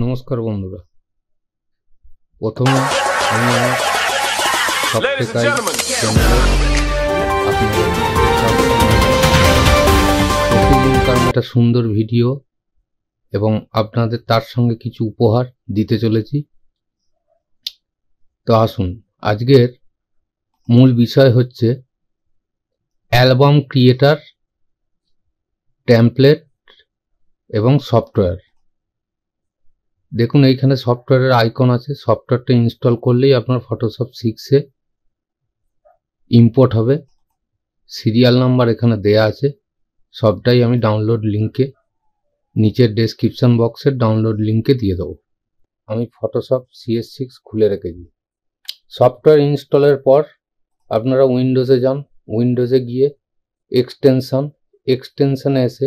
নমস্কার বন্ধুরা, প্রথমে আমি আমার সফটওয়্যার চ্যানেলে আপনাদের প্রতিদিনকার একটা সুন্দর ভিডিও এবং আপনাদের তার সঙ্গে কিছু উপহার দিতে চলেছি। তো আসুন, আজকের মূল বিষয় হচ্ছে অ্যালবাম ক্রিয়েটার, টেমপ্লেট এবং সফটওয়্যার। দেখুন, এইখানে সফটওয়্যারের আইকন আছে। সফটওয়্যারটা ইনস্টল করলেই আপনার ফটোশপ 6-এ ইম্পোর্ট হবে। সিরিয়াল নাম্বার এখানে দেয়া আছে। সবটাই আমি ডাউনলোড লিঙ্কে, নিচের ডেসক্রিপশন বক্সের ডাউনলোড লিঙ্কে দিয়ে দেবো। আমি ফটোশপ CS6 খুলে রেখেছি। সফটওয়্যার ইনস্টলের পর আপনারা উইন্ডোজে যান। উইন্ডোজে গিয়ে এক্সটেনশনে এসে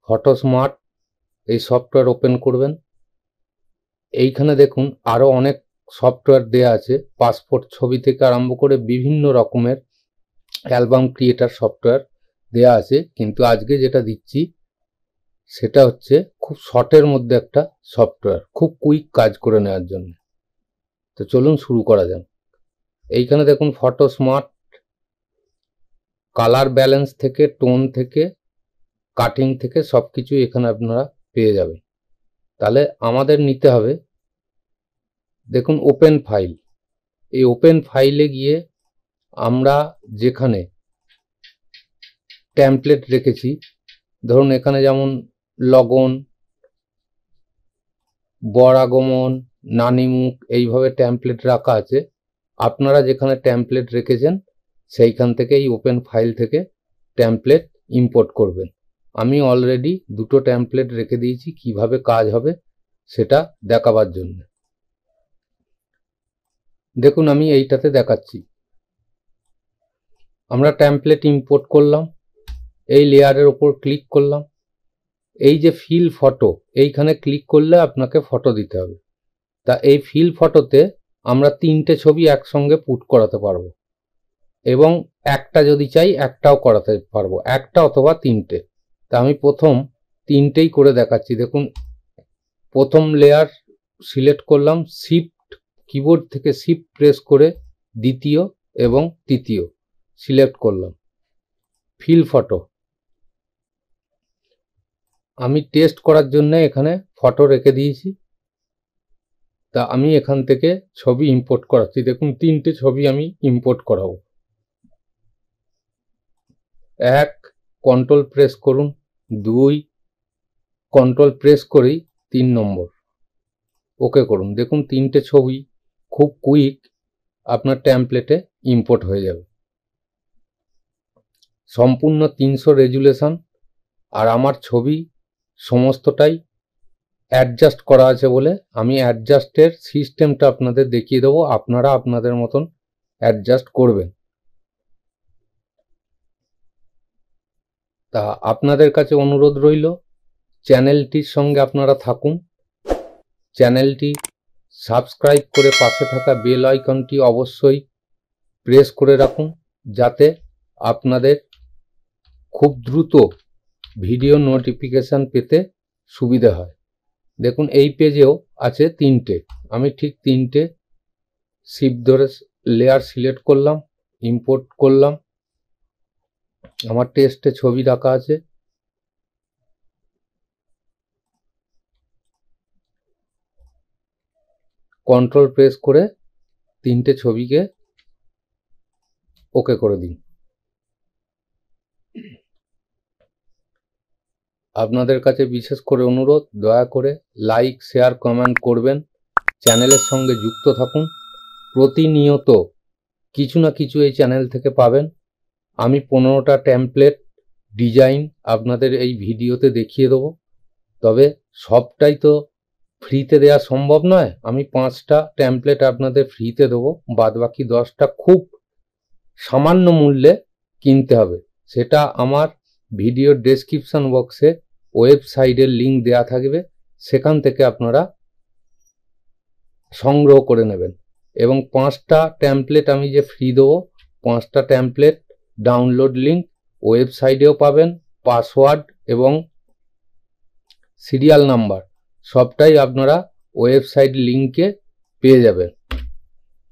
ফটোস্মার্ট এই সফটওয়্যার ওপেন করবেন। এইখানে দেখুন আরও অনেক সফটওয়্যার দেয়া আছে। পাসপোর্ট ছবি থেকে আরম্ভ করে বিভিন্ন রকমের অ্যালবাম ক্রিয়েটার সফটওয়্যার দেয়া আছে, কিন্তু আজকে যেটা দিচ্ছি সেটা হচ্ছে খুব শর্টের মধ্যে একটা সফটওয়্যার, খুব কুইক কাজ করে নেওয়ার জন্য। তো চলুন শুরু করা যাক। এইখানে দেখুন ফটোস্মার্ট কালার ব্যালেন্স থেকে, টোন থেকে, কাটিং থেকে সব কিছু এখানে আপনারা পেয়ে যাবেন। তাহলে আমাদের নিতে হবে, দেখুন ওপেন ফাইল। এই ওপেন ফাইলে গিয়ে আমরা যেখানে টেমপ্লেট রেখেছি, ধরুন এখানে যেমন লগন, বর আগমন, নানিমুখ, এইভাবে টেমপ্লেট রাখা আছে। আপনারা যেখানে টেমপ্লেট রেখেছেন সেইখান থেকে এই ওপেন ফাইল থেকে টেমপ্লেট ইম্পোর্ট করবেন। আমি অলরেডি দুটো টেমপ্লেট রেখে দিয়েছি, কিভাবে কাজ হবে সেটা দেখাবার জন্য। দেখুন আমি এইটাতে দেখাচ্ছি। আমরা টেমপ্লেট ইম্পোর্ট করলাম, এই লেয়ারের ওপর ক্লিক করলাম। এই যে ফিল ফটো, এইখানে ক্লিক করলে আপনাকে ফটো দিতে হবে। তা এই ফিল ফটোতে আমরা 3টে ছবি একসঙ্গে পুট করাতে পারবো, এবং একটা যদি চাই একটাও করাতে পারবো, একটা অথবা 3টে। তা আমি প্রথম 3টেই করে দেখাচ্ছি। দেখুন প্রথম লেয়ার সিলেক্ট করলাম, কিবোর্ড থেকে শিফট প্রেস করে দ্বিতীয় এবং তৃতীয় সিলেক্ট করলাম। ফিল ফটো আমি টেস্ট করার জন্য এখানে ফটো রেখে দিয়েছি। তা আমি এখান থেকে ছবি ইম্পোর্ট করাচ্ছি। দেখুন 3টে ছবি আমি ইম্পোর্ট করাবো। 1 কন্ট্রোল প্রেস করুন, 2 কন্ট্রোল প্রেস করেই 3 নম্বর ওকে করুন। দেখুন 3টে ছবি খুব কুইক আপনার টেমপ্লেটে ইম্পোর্ট হয়ে যাবে। সম্পূর্ণ 300 রেজুলেশন, আর আমার ছবি সমস্তটাই অ্যাডজাস্ট করা আছে বলে আমি অ্যাডজাস্টের সিস্টেমটা আপনাদের দেখিয়ে দেবো। আপনারা আপনাদের মতন অ্যাডজাস্ট করবেন। তা আপনাদের কাছে অনুরোধ রইল, চ্যানেলটির সঙ্গে আপনারা থাকুন। চ্যানেলটি সাবস্ক্রাইব করে পাশে থাকা বেল আইকনটি অবশ্যই প্রেস করে রাখুন, যাতে আপনাদের খুব দ্রুত ভিডিও নোটিফিকেশান পেতে সুবিধা হয়। দেখুন এই পেজেও আছে 3টে। আমি ঠিক 3টে শিফট ধরে লেয়ার সিলেক্ট করলাম, ইম্পোর্ট করলাম। আমার টেস্টে ছবি রাখা আছে। কন্ট্রোল প্রেস করে 3টে ছবিকে ওকে করে দিন। আপনাদের কাছে বিশেষ করে অনুরোধ, দয়া করে লাইক, শেয়ার, কমেন্ট করবেন। চ্যানেলের সঙ্গে যুক্ত থাকুন। প্রতিনিয়ত কিছু না কিছু এই চ্যানেল থেকে পাবেন। আমি 15টা টেমপ্লেট ডিজাইন আপনাদের এই ভিডিওতে দেখিয়ে দেবো। তবে সবটাই তো ফ্রিতে দেওয়া সম্ভব নয়। আমি 5টা টেমপ্লেট আপনাদের ফ্রিতে দেবো, বাদবাকি 10টা খুব সামান্য মূল্যে কিনতে হবে। সেটা আমার ভিডিওর ডেসক্রিপশন বক্সে ওয়েবসাইটের লিঙ্ক দেয়া থাকবে, সেখান থেকে আপনারা সংগ্রহ করে নেবেন। এবং 5টা টেমপ্লেট আমি যে ফ্রি দেবো, 5টা টেমপ্লেট ডাউনলোড লিঙ্ক ওয়েবসাইটেও পাবেন, পাসওয়ার্ড এবং সিরিয়াল নাম্বার সবটাই আপনারা ওয়েবসাইট লিঙ্কে পেয়ে যাবেন।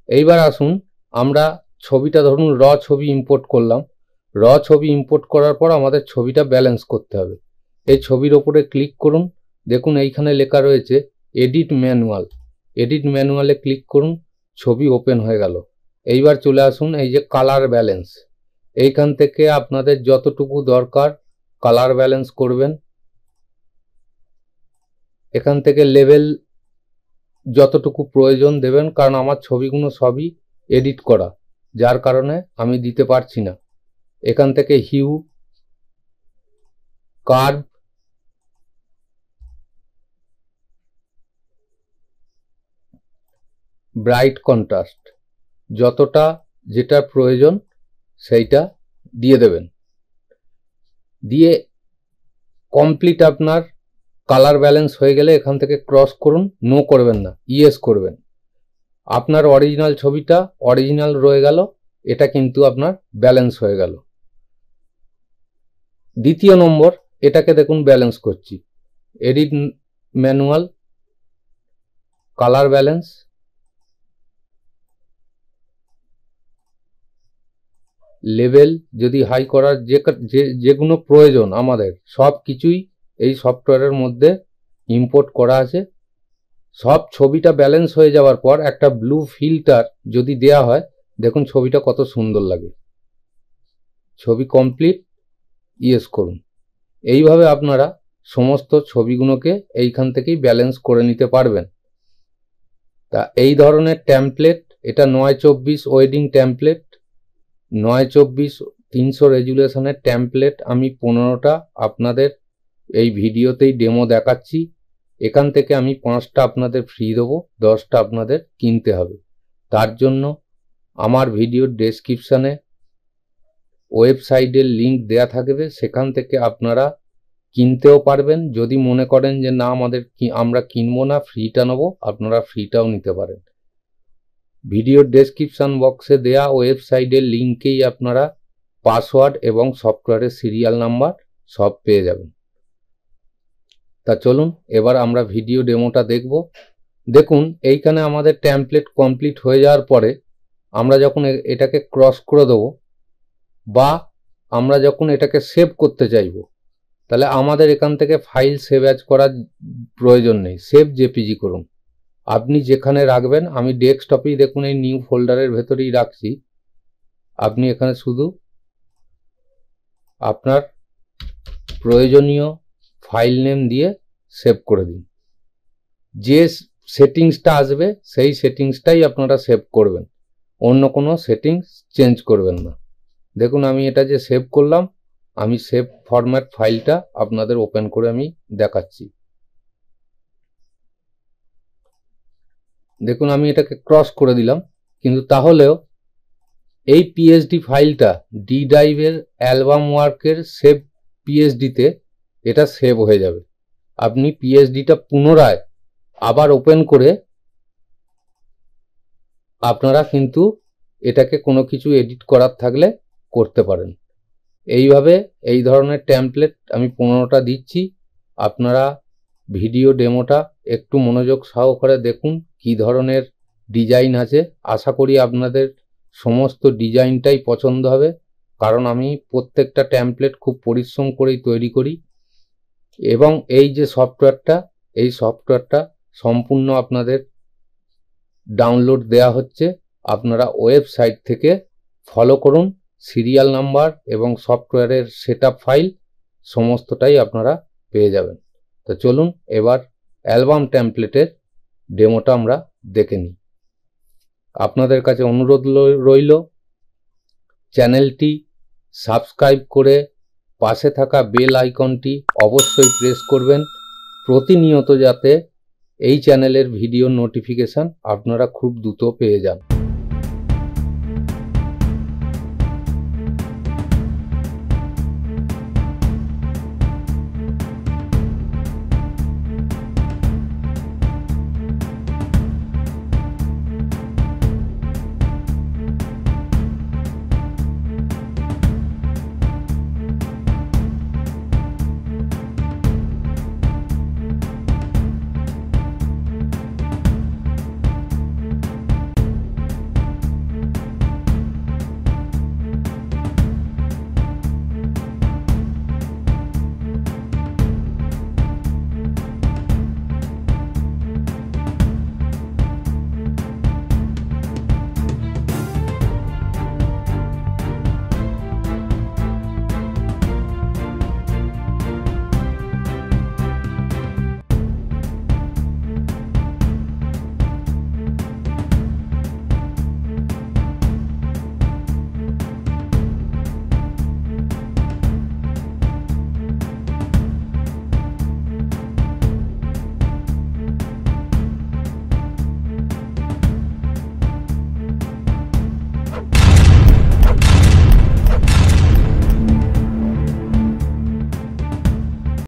এইবার আসুন, আমরা ছবিটা ধরুন র ছবি ইম্পোর্ট করলাম। র ছবি ইম্পোর্ট করার পর আমাদের ছবিটা ব্যালেন্স করতে হবে। এই ছবির ওপরে ক্লিক করুন, দেখুন এইখানে লেখা রয়েছে এডিট ম্যানুয়াল। এডিট ম্যানুয়ালে ক্লিক করুন, ছবি ওপেন হয়ে গেল। এইবার চলে আসুন এই যে কালার ব্যালেন্স, এইখান থেকে আপনাদের যতটুকু দরকার কালার ব্যালেন্স করবেন। এখান থেকে লেভেল যতটুকু প্রয়োজন দেবেন, কারণ আমার ছবিগুলো সবই এডিট করা, যার কারণে আমি দিতে পারছি না। এখান থেকে হিউ, কার্ভ, ব্রাইট কন্ট্রাস্ট যতটা যেটা প্রয়োজন সেইটা দিয়ে দেবেন। দিয়ে কমপ্লিট আপনার কালার ব্যালেন্স হয়ে গেলে এখান থেকে ক্রস করুন, নো করবেন না, ইয়েস করবেন। আপনার অরিজিনাল ছবিটা অরিজিনাল রয়ে গেল, এটা কিন্তু আপনার ব্যালেন্স হয়ে গেল। দ্বিতীয় নম্বর, এটাকে দেখুন ব্যালেন্স করছি। Edit manual, colour balance, level যদি হাই করার যেগুলো প্রয়োজন আমাদের সব কিছুই এই সফটওয়্যারের মধ্যে ইম্পোর্ট করা আছে। সব ছবিটা ব্যালেন্স হয়ে যাওয়ার পর একটা ব্লু ফিল্টার যদি দেয়া হয়, দেখুন ছবিটা কত সুন্দর লাগে। ছবি কমপ্লিট, ইয়েস করুন। এইভাবে আপনারা সমস্ত ছবিগুলোকে এইখান থেকেই ব্যালেন্স করে নিতে পারবেন। তা এই ধরনের ট্যাম্পলেট, এটা 924 ওয়েডিং ট্যাম্পলেট, 924 300 রেজুলেশনের ট্যাম্পলেট আমি 15টা আপনাদের এই ভিডিওতেই ডেমো দেখাচ্ছি। এখান থেকে আমি 5টা আপনাদের ফ্রি দেবো, 10টা আপনাদের কিনতে হবে। তার জন্য আমার ভিডিওর ডেসক্রিপশানে ওয়েবসাইটের লিঙ্ক দেয়া থাকবে, সেখান থেকে আপনারা কিনতেও পারবেন। যদি মনে করেন যে না আমরা কিনবো না, ফ্রিটা নেবো, আপনারা ফ্রিটাও নিতে পারেন। ভিডিওর ডেসক্রিপশন বক্সে দেয়া ওয়েবসাইটের লিঙ্কেই আপনারা পাসওয়ার্ড এবং সফটওয়্যারের সিরিয়াল নাম্বার সব পেয়ে যাবেন। তা চলুন এবার আমরা ভিডিও ডেমোটা দেখব। দেখুন এইখানে আমাদের ট্যাম্পলেট কমপ্লিট হয়ে যাওয়ার পরে আমরা যখন এটাকে ক্রস করে দেবো বা আমরা যখন এটাকে সেভ করতে চাইব, তাহলে আমাদের এখান থেকে ফাইল সেভ অ্যাজ করার প্রয়োজন নেই, সেভ জেপিজি করুন। আপনি যেখানে রাখবেন, আমি ডেস্কটপেই দেখুন এই নিউ ফোল্ডারের ভেতরেই রাখছি। আপনি এখানে শুধু আপনার প্রয়োজনীয় ফাইল নেম দিয়ে সেভ করে দিন। যে সেটিংসটা আসবে সেই সেটিংসটাই আপনারা সেভ করবেন, অন্য কোনো সেটিংস চেঞ্জ করবেন না। দেখুন আমি এটা যে সেভ করলাম, আমি সেভ ফরম্যাট ফাইলটা আপনাদের ওপেন করে আমি দেখাচ্ছি। দেখুন আমি এটাকে ক্রস করে দিলাম, কিন্তু তাহলেও এই পিএসডি ফাইলটা ডি ড্রাইভের অ্যালবাম ওয়ার্কের সেভ পিএসডিতে এটা সেভ হয়ে যাবে। আপনি পিএসডিটা পুনরায় আবার ওপেন করে আপনারা কিন্তু এটাকে কোনো কিছু এডিট করার থাকলে করতে পারেন। এইভাবে এই ধরনের ট্যাম্পলেট আমি 15টা দিচ্ছি। আপনারা ভিডিও ডেমোটা একটু মনোযোগ সহকারে দেখুন কি ধরনের ডিজাইন আছে। আশা করি আপনাদের সমস্ত ডিজাইনটাই পছন্দ হবে, কারণ আমি প্রত্যেকটা ট্যাম্পলেট খুব পরিশ্রম করেই তৈরি করি। এবং এই যে সফটওয়্যারটা, এই সফটওয়্যারটা সম্পূর্ণ আপনাদের ডাউনলোড দেয়া হচ্ছে। আপনারা ওয়েবসাইট থেকে ফলো করুন, সিরিয়াল নাম্বার এবং সফটওয়্যারের সেটআপ ফাইল সমস্তটাই আপনারা পেয়ে যাবেন। তো চলুন এবার অ্যালবাম টেমপ্লেটের ডেমোটা আমরা দেখে নিই। আপনাদের কাছে অনুরোধ রইল চ্যানেলটি সাবস্ক্রাইব করে পাশে থাকা বেল আইকনটি অবশ্যই প্রেস করবেন, প্রতিনিয়ত যাতে এই চ্যানেলের ভিডিও নোটিফিকেশান আপনারা খুব দ্রুত পেয়ে যান।